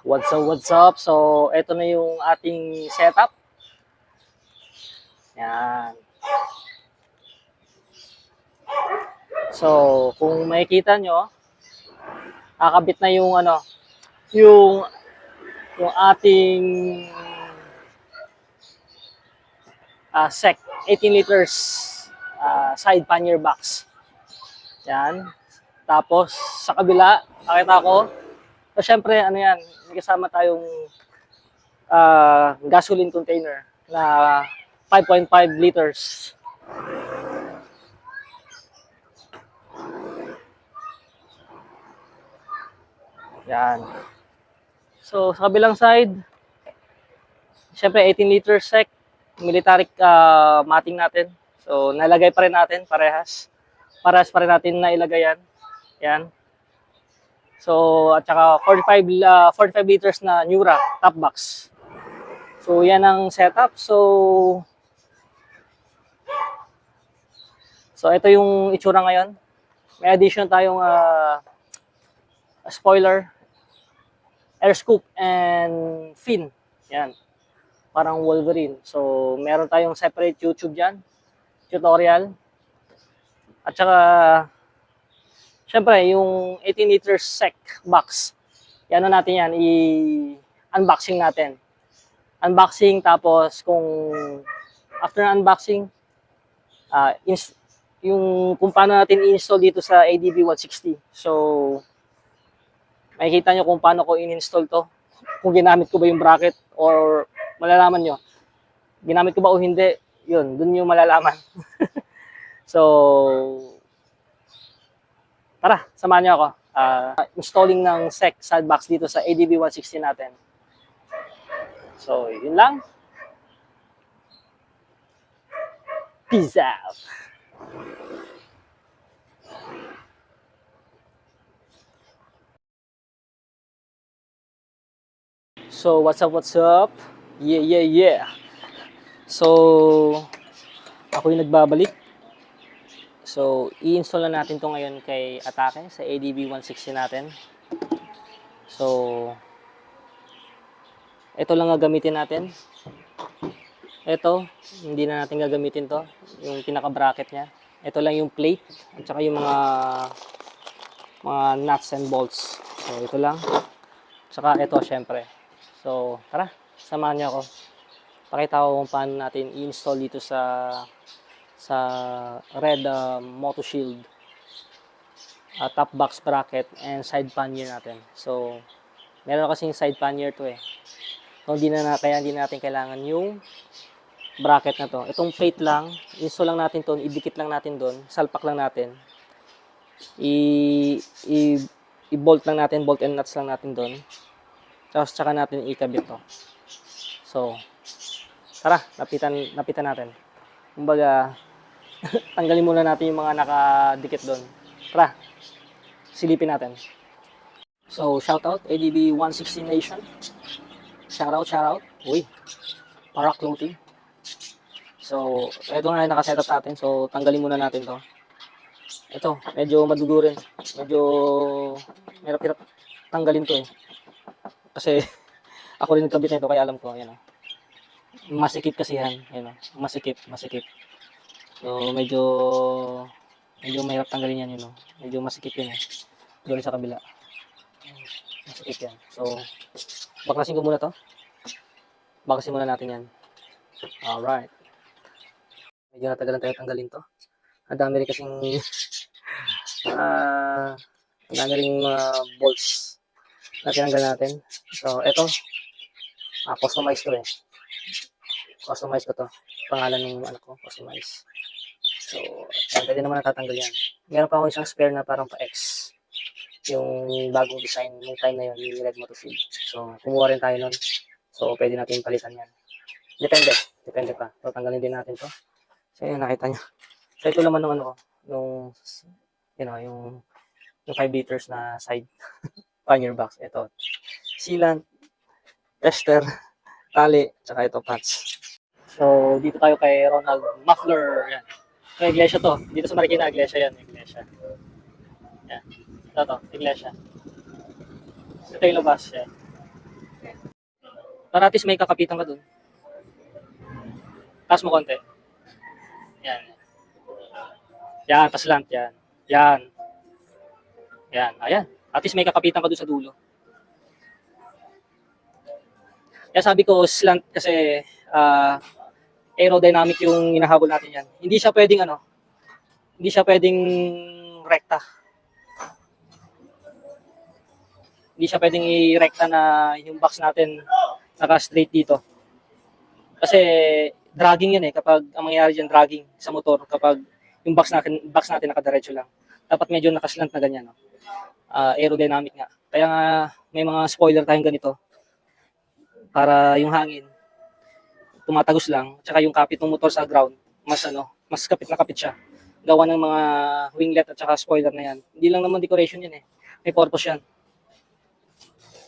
What's up? So, ito na yung ating setup. Yan. So, kung makikita nyo, kakabit na yung yung yung ating SEC 18 liters side pannier box. Yan. Tapos sa kabila, nakita ko, so syempre yan, may kasama tayong gasoline container na 5.5 liters. Yan. So, sa kabilang side, syempre 18 liters sec, military mating natin. So, nalagay pa rin natin, parehas. Parehas pa rin natin na ilagay yan. Yan. So, at saka 45 liters na Nura top box. So, yan ang setup. So, ito yung itsura ngayon. May addition tayong spoiler, air scoop, and fin. Yan. Parang Wolverine. So, meron tayong separate YouTube dyan. Tutorial. At saka, syempre, yung 18 liters sec box. Yan na natin yan. I-unboxing natin. Unboxing, tapos kung after unboxing, yung kung paano natin i-install dito sa ADB 160. So, makikita nyo kung paano ko in-install to. Kung ginamit ko ba yung bracket or malalaman nyo. Ginamit ko ba o hindi, yun, dun yung malalaman. So, tara, samahan nyo ako. Installing ng SEC side box dito sa ADB 160 natin. So, yun lang. Peace out. So, what's up? Yeah. So, ako yung nagbabalik. So, i-install na natin to ngayon kay Atake sa ADB 160 natin. So, ito lang gagamitin natin. Ito, hindi na natin gagamitin to. Yung pinaka-bracket niya. Ito lang yung plate at saka yung mga nuts and bolts. So, ito lang. Saka ito, syempre. So, tara, samahan niyo ako. Pakita ko kung paano natin i-install dito sa red Moto Shield top box bracket and side pannier natin. So, meron kasing side pannier to eh. So, kaya hindi natin kailangan yung bracket na to. Itong plate lang, install lang natin to, idikit lang natin doon, salpak lang natin. I-bolt lang natin, bolt and nuts lang natin doon. Tapos tsaka natin ikabit to. So, tara, napitan natin. Kumbaga, tanggalin muna natin yung mga nakadikit doon. Tara, silipin natin. So, shoutout ADB 160 Nation. Shoutout. Uy, para clothing. So, ito nga yung nakasetup natin. So, tanggalin muna natin to. Ito, medyo madugo rin. Medyo hirap tanggalin to eh. Kasi, ako rin nagkabit nito kaya alam ko. Ayan, oh. Masikip kasi yan. Ayan, oh. Masikip. So, medyo mahirap tanggalin yan, yun, oh. Medyo masikip yan eh. Doon sa kabila. Masikip yan. So, baklasin ko muna to. Baklasin muna natin yan. Alright. Medyo natagalan tayo tanggalin to. Ang dami rin kasing ang dami rin bolts na tinanggal natin. So, eto. Customize to eh. Customize ko to. Pangalan ng anak ko, customize. So, pwede naman natatanggal yan. Meron pa ako isang spare na parang pa-X. Yung bagong design, yung time na yun, yung Red Moto Shield. So, kumuha rin tayo nun. So, pwede natin palitan yan. Depende pa. So, tanggalin din natin to. So, yun, nakita nyo. So, ito naman ng yung 5 liters na side pannier box. Ito. Sealant, tester, tali, tsaka ito, patch. So, dito tayo kay Ronald Muffler. Yan. So, iglesia to. Dito sa Marikina, iglesia yan. Iglesia. Yan. Ito, iglesia. Ito yung labas. Yan. Para at least may kakapitan ka dun. Taas mo konti. Yan. Yan, tas slant yan. Yan. Yan. Ayan. At least may kakapitan ka dun sa dulo. Kaya sabi ko slant kasi aerodynamic yung hinahabol natin yan. Hindi siya pwedeng hindi siya pwedeng rekta. Hindi siya pwedeng i-rekta na yung box natin naka-straight dito. Kasi dragging yan kapag ang mangyayari diyan dragging sa motor kapag yung box natin nakadiretso lang. Dapat medyo nakaslant na ganyan, no? Aerodynamic nga. Kaya nga may mga spoiler tayong ganito para yung hangin tumatagos lang, tsaka yung kapit ng motor sa ground mas kapit na kapit siya. Gawa ng mga winglet at saka spoiler na yan. Hindi lang naman decoration yan May purpose yan.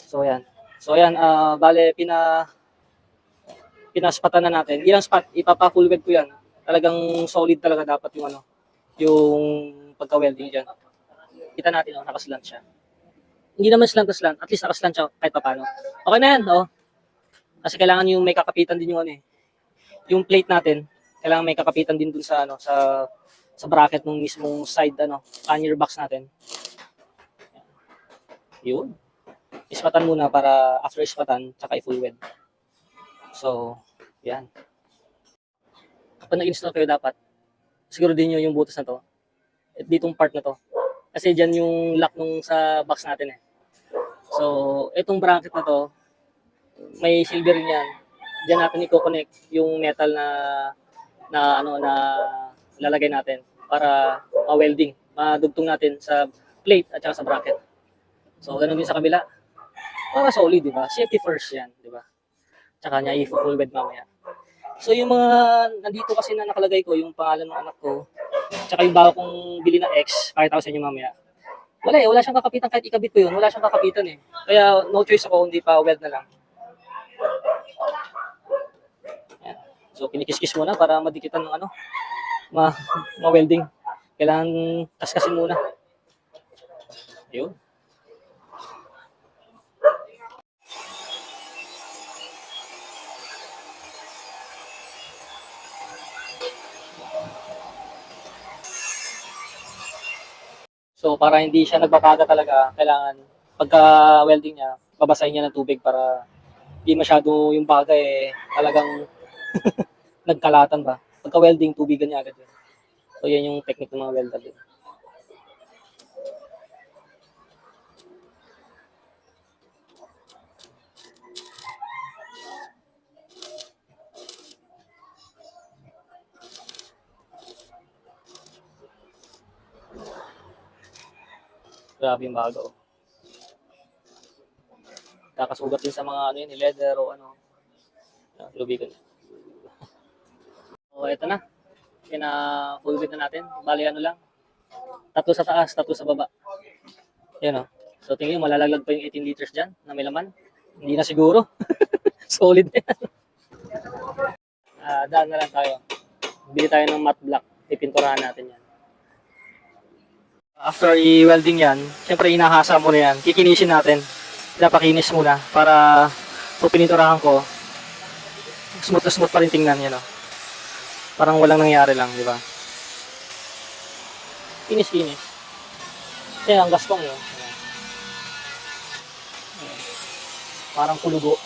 So yan. So yan, bale pinaspatan na natin. Ilang spot, ipapa-full weld ko yan. Talagang solid talaga dapat yung pagka-welding diyan. Kita natin nakaslant siya. Hindi naman slant na slant, at least nakaslant siya kahit paano. Okay na yan, Kasi kailangan yung may kakapitan din yung plate natin. Kailangan may kakapitan din dun sa sa bracket ng mismong side pannier box natin. Yun. Ispatan muna para after ispatan, tsaka i-full weld. So, yan. Kapag nag-install kayo dapat, siguro din nyo yung butas na to. At ditong part na to. Kasi dyan yung lock nung sa box natin So, itong bracket na to, may silver rin yan. Diyan natin i-connect yung metal na lalagay natin para ma-welding, madugtong natin sa plate at saka sa bracket. So, ganun din sa kabila. Para solid, di ba? Safety first yan, di ba? Tsaka niya i-full weld mamaya. So, yung mga nandito kasi na nakalagay ko, yung pangalan ng anak ko, tsaka yung bago kong bili na X, pakita ko sa inyo mamaya. Wala siyang kakapitan kahit ikabit ko yun. Wala siyang kakapitan Kaya no choice ako, hindi pa weld na lang. Ayan. So, kinikis-kis muna para madikitan ng ma-welding. Kailangan kaskasin muna. Ayun. So, para hindi siya nagbabaga talaga, kailangan pagka-welding niya, babasahin niya ng tubig para hindi masyado yung baga talagang nagkalatan ba. Pagka-welding, tubigan niya agad yun. So, yan yung technique ng mga welder din. Grabe yung bago. Kakasugat din sa mga leather o lubigan. So, ito na. Full width na natin. Bali lang. 3 sa taas, 3 sa baba. Yan So, tingin malalaglag pa yung 18 liters dyan na may laman. Hindi na siguro. Solid na yan. Daan na lang tayo. Bili tayo ng matte black. Ipinturahan natin yan. After i-welding yan, syempre inahasa mo na yan. Kikinisin natin. Pinapakinis muna para kung pininturahan ko, smooth na smooth pa rin tingnan yan. Parang walang nangyari lang, di ba? Kinis-kinis. Kaya ang gaspong yun. Parang kulugo.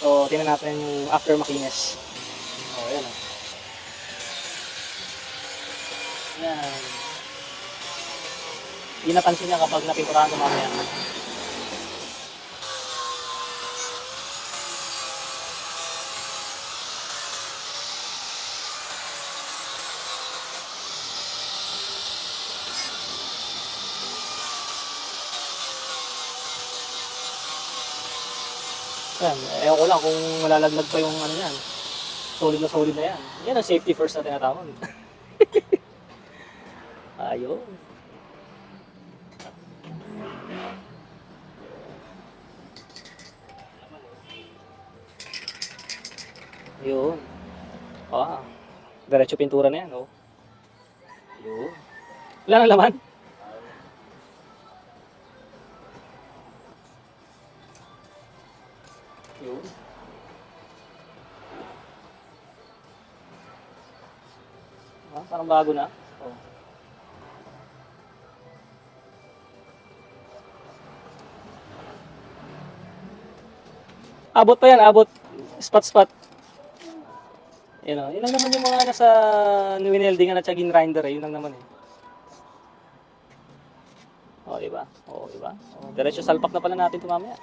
So, tingnan natin yung after makinis. Yan Yan. Hindi napansin niya kapag napinturahan ko mamaya. Yan, ewan ko lang kung malalaglag pa yung yan. Solid na yan. Yan ang safety first na tinatawag. Ayun. Yun. Diretso pintura na yan, Yun. Wala nang laman. Yun. bago na. Oh. Abot pa yan, abot. Spot. Yun lang naman yung mga nasa wineldingan at saka grinder eh. Yun lang naman eh. O, diba? O, diba? O, diretso salpak na pala natin ito mamaya.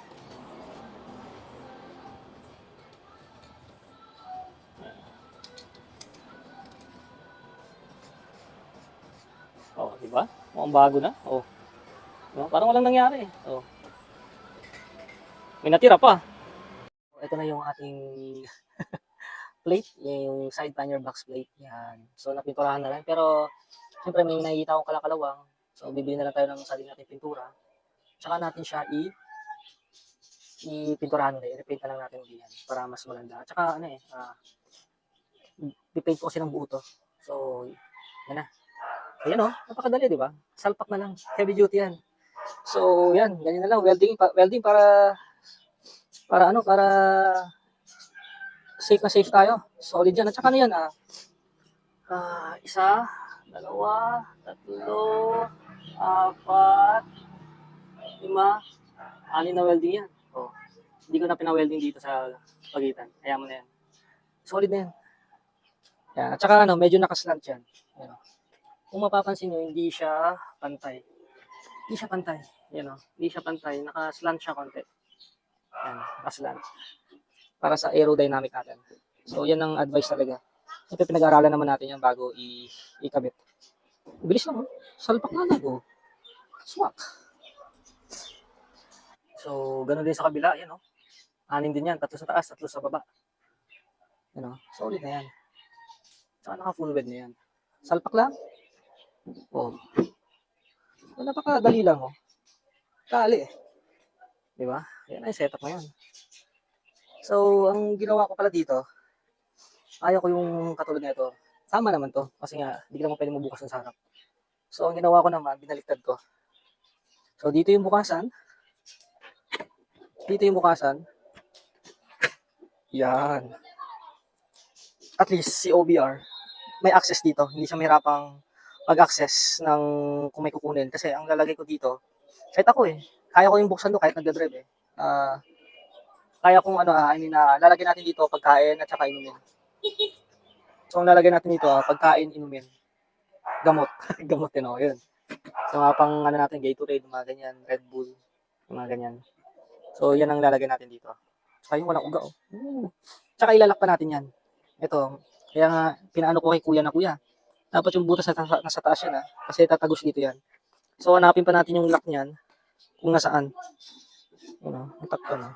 O, diba? Mukhang bago na. O, diba? Parang walang nangyari eh. O. May natira pa. Ito na yung ating plate, yung side panel box plate. Yan. So, napinturahan na lang. Pero, siyempre may nakikita akong kalakalawang. So, bibili na lang tayo ng sarili natin pintura. Tsaka natin siya i-pinturahan ulit. I-repaint na lang natin ulit yan para mas maganda. Tsaka, i-paint ko kasi ng buo to. So, yan na. Ayan o, napakadali, di ba? Salpak na lang. Heavy duty yan. So, yan. Ganyan na lang. Welding para safe na safe tayo. Solid yan. At saka yan, isa, dalawa, tatlo, apat, lima, anim na welding yan. Oh, hindi ko na pina-welding dito sa pagitan. Kaya mo na yan. Solid na yan. Yan. At saka medyo nakaslant yan. Yan. Kung mapapansin nyo, hindi siya pantay. Hindi siya pantay. Yan o. Hindi siya pantay. Nakaslant siya konti. Yan. Nakaslant. Para sa aerodynamic natin. So, yan ang advice talaga. Siyempre, pinag-aaralan naman natin yan bago ikabit. Bilis lang, oh. Salpak na lang, oh. Swak. So, ganun din sa kabila. Yan, oh. 6 din yan. 3 sa taas, 3 sa baba. Yan, oh. Solid na yan. Saka naka-full bed na yan. Salpak lang. Oh. So, napakadali lang, oh. Kali, eh. Diba? Yan ay setup na yan. So, ang ginawa ko pala dito, ayaw ko yung katulad na ito. Sama naman to. Kasi nga, hindi ka naman pwede mabukas ng sarap. So, ang ginawa ko naman, binaliktad ko. So, dito yung bukasan. Dito yung bukasan. Yan. At least, si OBR, may access dito. Hindi siya mahirapang mag-access ng kung may kukunin. Kasi ang lalagay ko dito, kahit ako kaya ko yung buksan to kahit nagdadrive kaya kung lalagyan natin dito pagkain at saka inumin. So, ang lalagyan natin dito, pagkain, inumin. Gamot. Gamot din yun. So, mga pang natin, Gatorade, mga ganyan, Red Bull, mga ganyan. So, yan ang lalagyan natin dito. Saka yung walang uga, Tsaka ilalak pa natin yan. Ito, kaya nga, pinaano ko kay kuya na kuya. Dapat yung butas nasa taas yan, kasi tatagos dito yan. So, hanapin pa natin yung lock niyan, kung nasaan. Natakpan,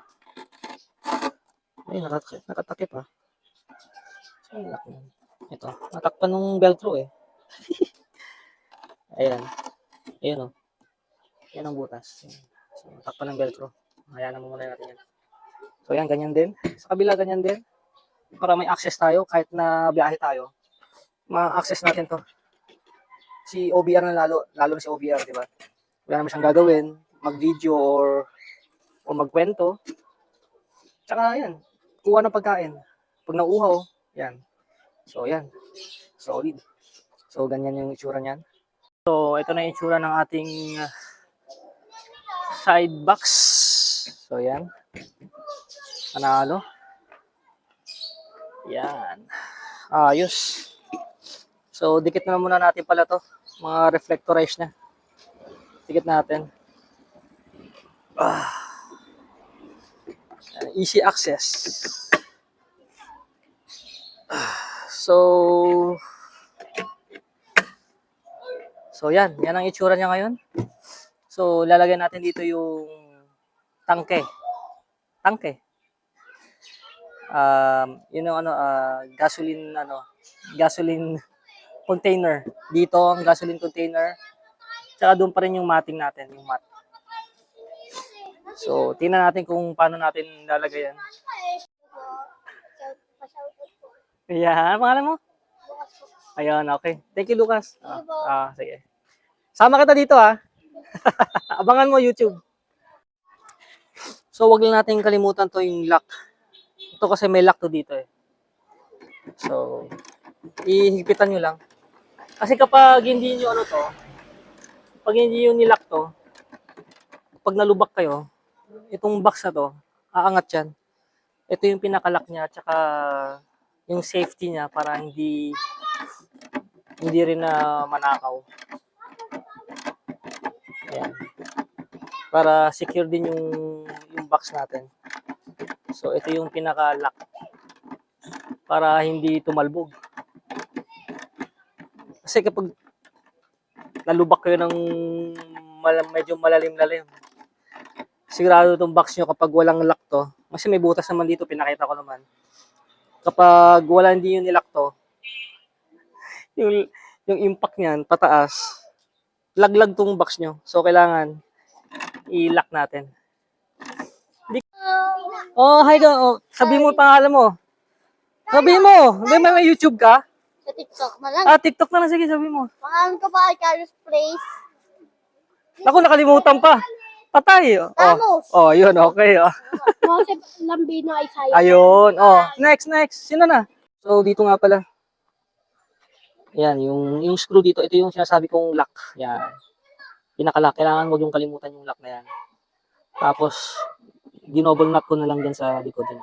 Ay, nakatakip, So, yung lock niyan. Ito, natakpan ng velcro, Ayan. Ayan, Yan ang butas. So, natakpan ng velcro. Hayaan mo muna natin yan. So, yan, ganyan din. Sa kabila, ganyan din. Para may access tayo, kahit na biyahe tayo, ma-access natin to. Si OBR na lalo na si OBR, di ba? Wala naman siyang gagawin, mag-video or magkwento. Tsaka yan, kuha ng pagkain. Pag nauuhaw, yan. So, yan. Solid. So, ganyan yung itsura niyan. So, ito na yung itsura ng ating side box. So, yan. Panalo. Yan. Ayos. So, dikit na muna natin pala to. Mga reflectorize na. Dikit natin. Easy access. So, yan. Yan ang itsura niya ngayon. So, lalagyan natin dito yung tangke. Yun yung gasoline container. Dito ang gasoline container. Tsaka doon pa rin yung matting natin, yung mat. So, tingnan natin kung paano natin lalagay yan. Yeah, pangalan mo? Ayun, okay. Thank you, Lucas. Sige. Sama kita dito, Abangan mo YouTube. So, wag lang natin kalimutan to yung lock. Ito kasi may lock to dito, So, ihigpitan nyo lang. Kasi kapag hindi nyo ano to, pag hindi nyo nilock to, pag nalubak kayo, itong box na to, aangat yan. Ito yung pinakalock niya, tsaka yung safety niya para hindi rin na manakaw. Ayan. Para secure din yung box natin. So, ito yung pinaka-lock para hindi tumalbog. Kasi kapag nalubak kayo ng medyo malalim-lalim, sigurado itong box nyo kapag walang lock to, kasi may butas naman dito, pinakita ko naman. Kapag hindi yung nilock to, yung, yung impact niyan, pataas, laglag tong box nyo. So, kailangan i-lock natin. Oh, hi do. Oh, sabi mo pangalan mo. Sabi mo, may YouTube ka? Sa TikTok na lang. Ah, TikTok na lang. Sige, sabi mo. Pangalan ko pa ay Carlos Place. Ako, nakalimutan pa. Patay. Oh, Ramos. oh yun, okay. Oh. Joseph Lambino Isaiah. Ayun. Oh, next. Sino na? So, dito nga pala. Yan, yung screw dito, ito yung sinasabi kong lock. Yan. Pinaka-lock. Kailangan huwag yung kalimutan yung lock na yan. Tapos, dinoble knot ko na lang dyan sa likod din.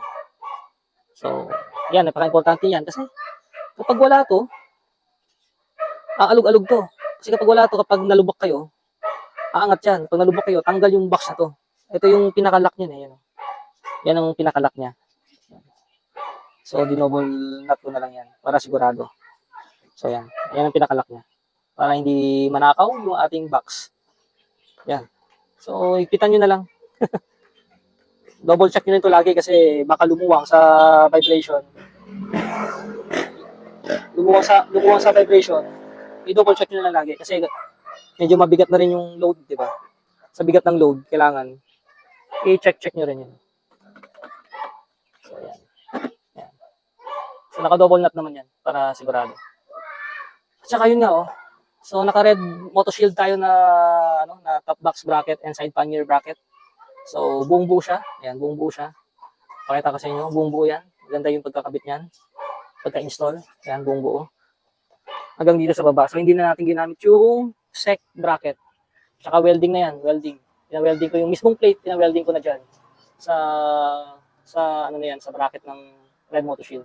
So, yan, napaka-importante yan. Kasi, kapag wala to, aalog-alog to. Kasi kapag wala to, kapag nalubak kayo, aangat yan. Pag nalubak kayo, tanggal yung box na to. Ito yung pinaka-lock niya. Yan. Yan ang pinaka-lock niya. So, dinoble knot ko na lang yan para sigurado. So, yan. Yan ang pinaka-lock niya. Para hindi manakaw yung ating box. Yan. So, ipitan nyo na lang. Double check nyo ito lagi kasi baka lumuwang sa vibration. Lumuwang sa vibration. I-double check nyo na lang lagi kasi medyo mabigat na rin yung load, di ba? Sa bigat ng load, kailangan i-check nyo rin yun. So, yan. Yan. So, naka-double knot naman yan para sigurado. At saka yun nga, oh. So, naka-red moto shield tayo na top box bracket and side pannier bracket. So, buong buo siya. Ayan, buong buo siya. Pakita ko sa inyo, buong buo yan. Ganda yung pagkakabit niyan. Pagka-install. Ayan, buong buo. Hanggang dito sa baba. So, hindi na natin ginamit yung sec bracket. Tsaka welding na yan, welding. Pina-welding ko yung mismong plate, pina-welding ko na dyan. Sa ano na yan, sa bracket ng red moto shield.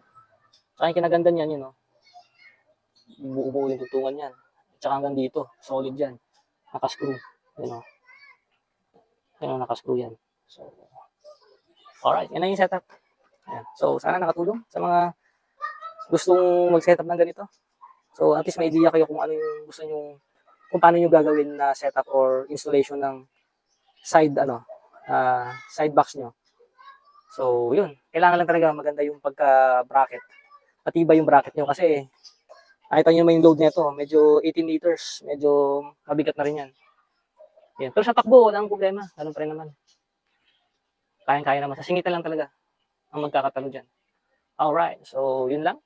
Tsaka yung kinaganda niyan, yun, no? Buo-buo yung tutungan yan. Tsaka hanggang dito, solid yan. Nakascrew. Yun, no? Yan, nakascrew yan. So, alright, yan na yung setup. Ayan. So, sana nakatulong sa mga gustong mag-setup ng ganito. So, at least may idea kayo kung ano yung gusto nyo, kung paano nyo gagawin na setup or installation ng side side box nyo. So, yun. Kailangan lang talaga maganda yung pagka-bracket. Matibay yung bracket nyo kasi nakita nyo naman yung load nito. Medyo 18 liters. Medyo mabigat na rin yan. Yan. Pero sa takbo, wala akong problema. Ganun pa rin naman. Kaya naman. Sa singitan lang talaga ang magkakatalo dyan. Alright. So, yun lang.